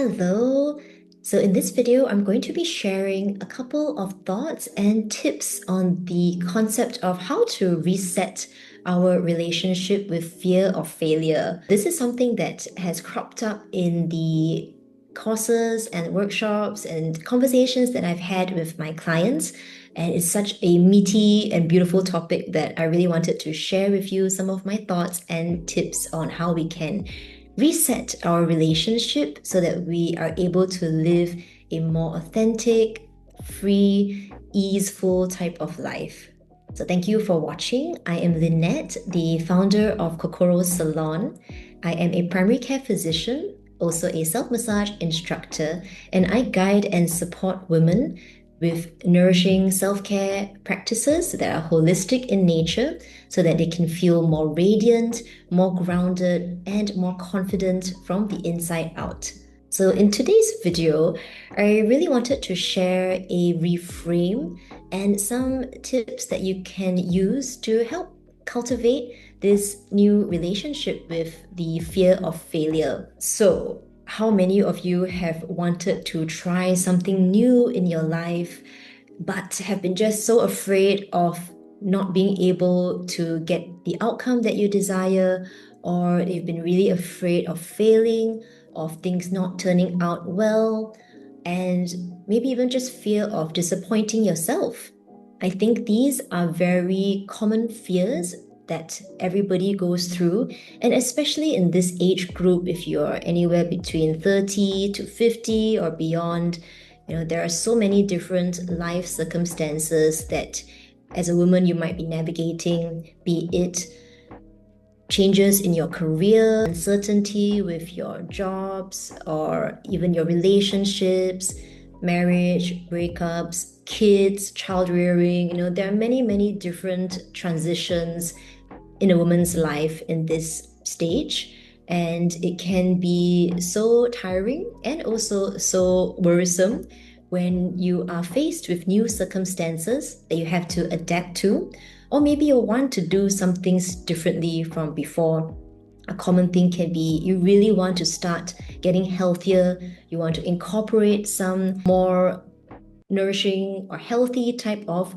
Hello. So in this video, I'm going to be sharing a couple of thoughts and tips on the concept of how to reset our relationship with fear of failure. This is something that has cropped up in the courses and workshops and conversations that I've had with my clients. And it's such a meaty and beautiful topic that I really wanted to share with you some of my thoughts and tips on how we can reset our relationship so that we are able to live a more authentic, free, easeful type of life. So thank you for watching. I am Lynette, the founder of Kokoro Salon. I am a primary care physician, also a self-massage instructor, and I guide and support women with nourishing self-care practices that are holistic in nature so that they can feel more radiant, more grounded, and more confident from the inside out. So in today's video, I really wanted to share a reframe and some tips that you can use to help cultivate this new relationship with the fear of failure. So how many of you have wanted to try something new in your life, but have been just so afraid of not being able to get the outcome that you desire, or you've been really afraid of failing, of things not turning out well, and maybe even just fear of disappointing yourself? I think these are very common fears that everybody goes through, and especially in this age group, if you're anywhere between 30 to 50 or beyond, there are so many different life circumstances that as a woman you might be navigating, be it changes in your career, uncertainty with your jobs, or even your relationships, marriage, breakups, kids, child rearing. There are many, many different transitions in a woman's life in this stage. And it can be so tiring and also so worrisome when you are faced with new circumstances that you have to adapt to, or maybe you want to do some things differently from before. A common thing can be you really want to start getting healthier, you want to incorporate some more nourishing or healthy type of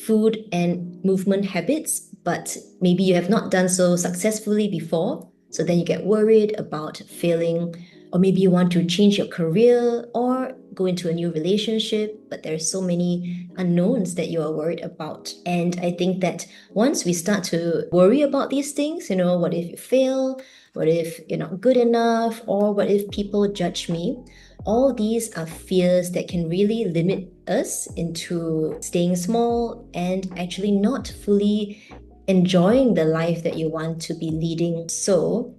food and movement habits, but maybe you have not done so successfully before. So then you get worried about failing, or maybe you want to change your career or go into a new relationship, but there's so many unknowns that you are worried about. And I think that once we start to worry about these things, what if you fail? What if you're not good enough? Or what if people judge me? All these are fears that can really limit us into staying small and actually not fully enjoying the life that you want to be leading. So,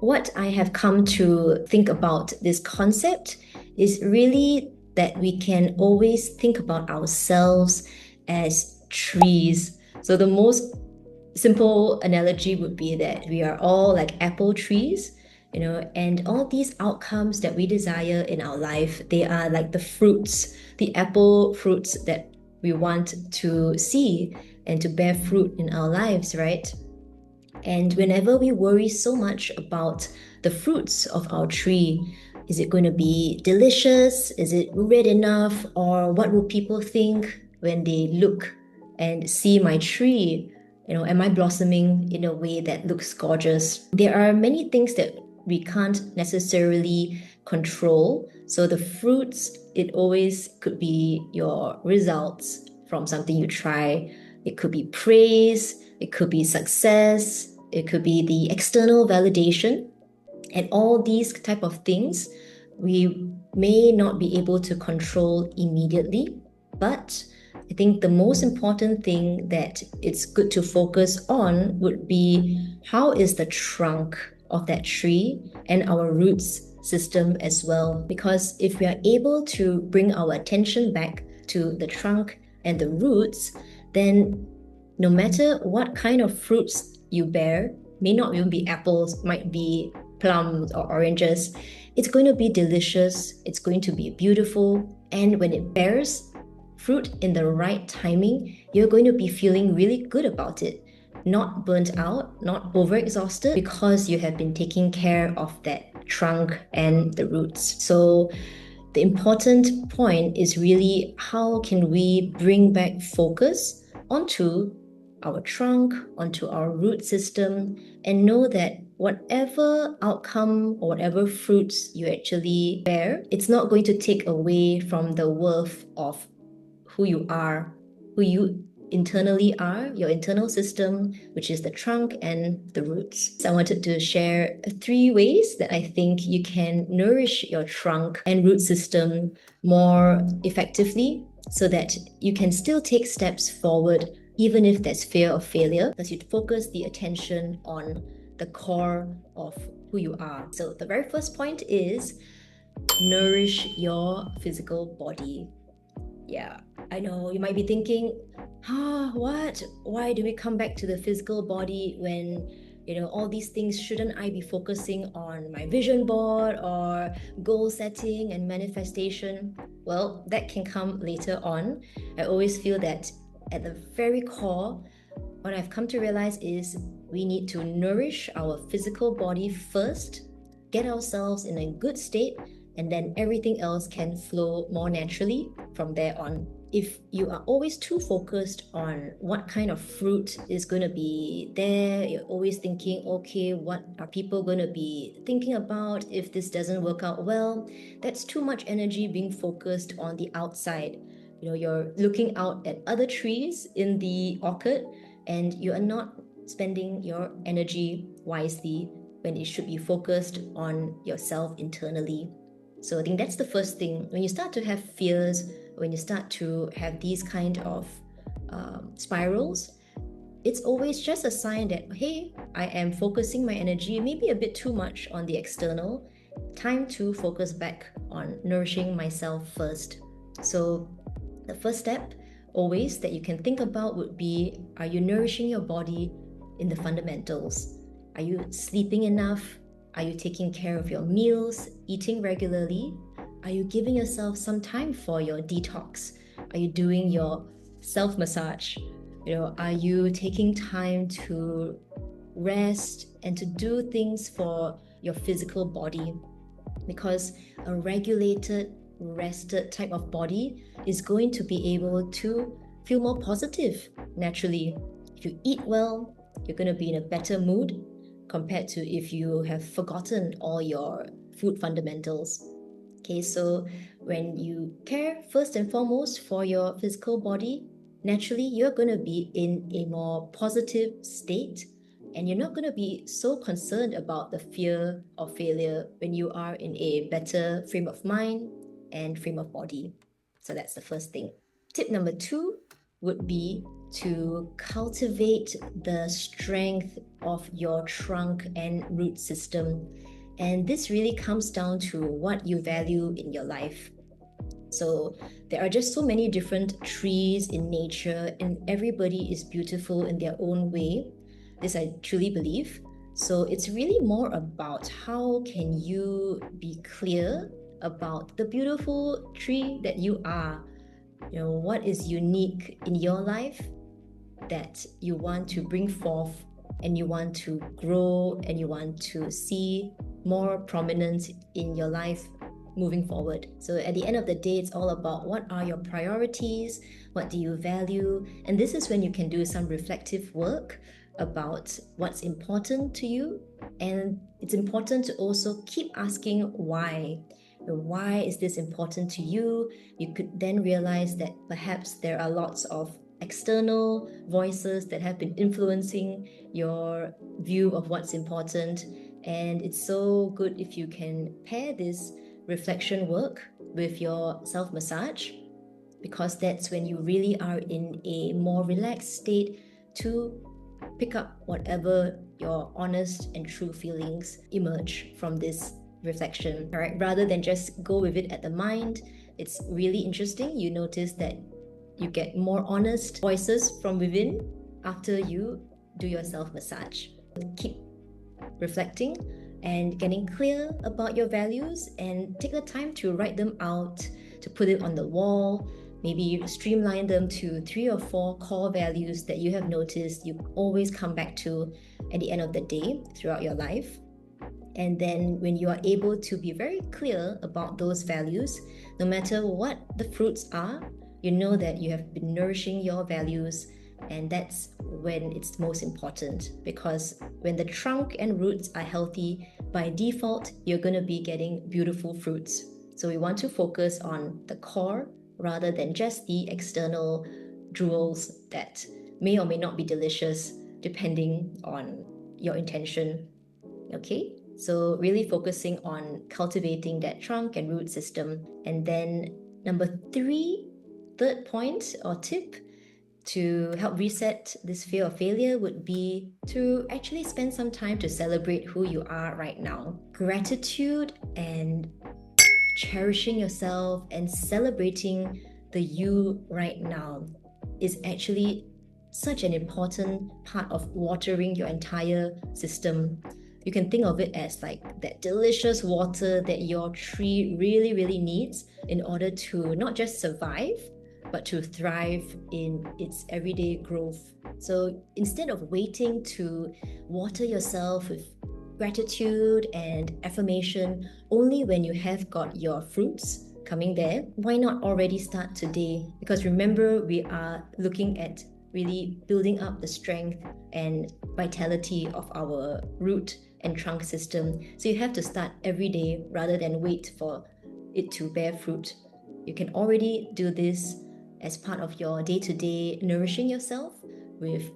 what I have come to think about this concept is really that we can always think about ourselves as trees. So, the most simple analogy would be that we are all like apple trees, and all these outcomes that we desire in our life, they are like the fruits, the apple fruits that we want to see and to bear fruit in our lives, right? And whenever we worry so much about the fruits of our tree, is it going to be delicious? Is it red enough? Or what will people think when they look and see my tree? Am I blossoming in a way that looks gorgeous? There are many things that we can't necessarily control. So the fruits, it always could be your results from something you try. It could be praise, it could be success, it could be the external validation. And all these type of things we may not be able to control immediately, but I think the most important thing that it's good to focus on would be how is the trunk of that tree and our roots system as well. Because if we are able to bring our attention back to the trunk and the roots, then no matter what kind of fruits you bear, may not even be apples, might be plums or oranges, it's going to be delicious, it's going to be beautiful, and when it bears fruit in the right timing, you're going to be feeling really good about it. Not burnt out, not overexhausted, because you have been taking care of that trunk and the roots. So the important point is really how can we bring back focus onto our trunk, onto our root system, and know that whatever outcome or whatever fruits you actually bear, it's not going to take away from the worth of who you are, who you internally are, your internal system, which is the trunk and the roots. So I wanted to share 3 ways that I think you can nourish your trunk and root system more effectively so that you can still take steps forward even if there's fear of failure, because you focus the attention on the core of who you are. So the very first point is nourish your physical body. Yeah, I know you might be thinking, what? Why do we come back to the physical body when, all these things, shouldn't I be focusing on my vision board or goal setting and manifestation? Well, that can come later on. I always feel that at the very core, what I've come to realize is we need to nourish our physical body first, get ourselves in a good state, and then everything else can flow more naturally from there on. If you are always too focused on what kind of fruit is going to be there, you're always thinking, okay, what are people going to be thinking about if this doesn't work out well? That's too much energy being focused on the outside. You're looking out at other trees in the orchard and you are not spending your energy wisely when it should be focused on yourself internally. So I think that's the first thing. When you start to have fears, when you start to have these kind of spirals, it's always just a sign that, hey, I am focusing my energy maybe a bit too much on the external. Time to focus back on nourishing myself first. So the first step always that you can think about would be, are you nourishing your body in the fundamentals? Are you sleeping enough? Are you taking care of your meals, eating regularly? Are you giving yourself some time for your detox? Are you doing your self-massage? Are you taking time to rest and to do things for your physical body? Because a regulated, rested type of body is going to be able to feel more positive naturally. If you eat well, you're going to be in a better mood compared to if you have forgotten all your food fundamentals. Okay, so when you care first and foremost for your physical body, naturally you're going to be in a more positive state and you're not going to be so concerned about the fear of failure when you are in a better frame of mind and frame of body. So that's the first thing. Tip number 2 would be to cultivate the strength of your trunk and root system. And this really comes down to what you value in your life. So there are just so many different trees in nature and everybody is beautiful in their own way. This I truly believe. So it's really more about how can you be clear about the beautiful tree that you are. What is unique in your life that you want to bring forth and you want to grow and you want to see more prominent in your life moving forward. So at the end of the day, it's all about what are your priorities, what do you value, and this is when you can do some reflective work about what's important to you. And it's important to also keep asking why. Why is this important to you? You could then realize that perhaps there are lots of external voices that have been influencing your view of what's important. And it's so good if you can pair this reflection work with your self-massage, because that's when you really are in a more relaxed state to pick up whatever your honest and true feelings emerge from this reflection. All right, rather than just go with it at the mind, it's really interesting. You notice that you get more honest voices from within after you do your self-massage. Keep reflecting and getting clear about your values and take the time to write them out, to put it on the wall. Maybe streamline them to 3 or 4 core values that you have noticed you always come back to at the end of the day throughout your life. And then when you are able to be very clear about those values, no matter what the fruits are, you know that you have been nourishing your values, and that's when it's most important, because when the trunk and roots are healthy, by default, you're going to be getting beautiful fruits. So we want to focus on the core rather than just the external jewels that may or may not be delicious depending on your intention. Okay, so really focusing on cultivating that trunk and root system. And then number three, third point or tip to help reset this fear of failure would be to actually spend some time to celebrate who you are right now. Gratitude and cherishing yourself and celebrating the you right now is actually such an important part of watering your entire system. You can think of it as like that delicious water that your tree really, really needs in order to not just survive, but to thrive in its everyday growth. So instead of waiting to water yourself with gratitude and affirmation only when you have got your fruits coming there, why not already start today? Because remember, we are looking at really building up the strength and vitality of our root and trunk system. So you have to start every day rather than wait for it to bear fruit. You can already do this as part of your day-to-day nourishing yourself with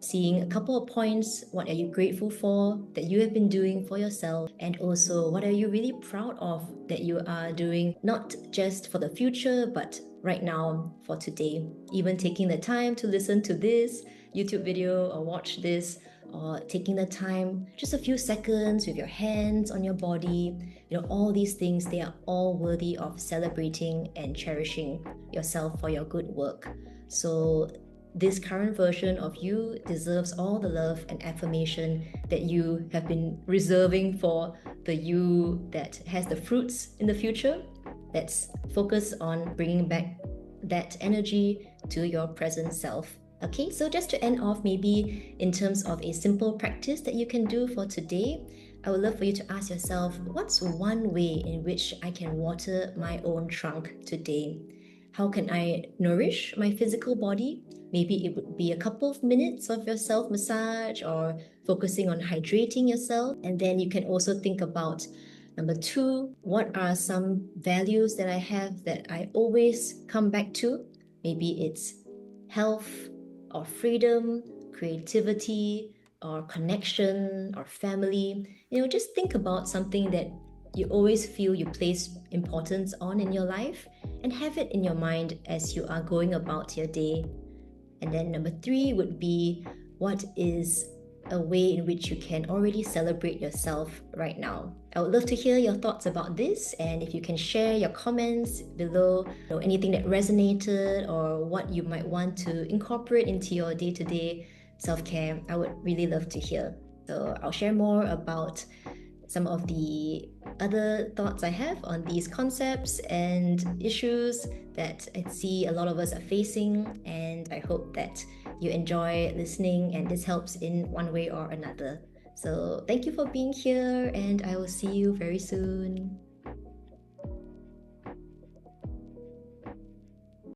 seeing a couple of points. What are you grateful for that you have been doing for yourself? And also, what are you really proud of that you are doing, not just for the future, but right now for today? Even taking the time to listen to this YouTube video or watch this, or taking the time, just a few seconds with your hands on your body, all these things, they are all worthy of celebrating and cherishing yourself for your good work. So this current version of you deserves all the love and affirmation that you have been reserving for the you that has the fruits in the future. Let's focus on bringing back that energy to your present self. Okay, so just to end off, maybe in terms of a simple practice that you can do for today, I would love for you to ask yourself, what's one way in which I can water my own trunk today? How can I nourish my physical body? Maybe it would be a couple of minutes of your self-massage or focusing on hydrating yourself. And then you can also think about number two, what are some values that I have that I always come back to? Maybe it's health or freedom, creativity or connection or family. Just think about something that you always feel you place importance on in your life and have it in your mind as you are going about your day. And then number three would be, what is a way in which you can already celebrate yourself right now? I would love to hear your thoughts about this, and if you can share your comments below, anything that resonated or what you might want to incorporate into your day-to-day self-care, I would really love to hear. So I'll share more about some of the other thoughts I have on these concepts and issues that I see a lot of us are facing, and I hope that you enjoy listening and this helps in one way or another. So thank you for being here, and I will see you very soon.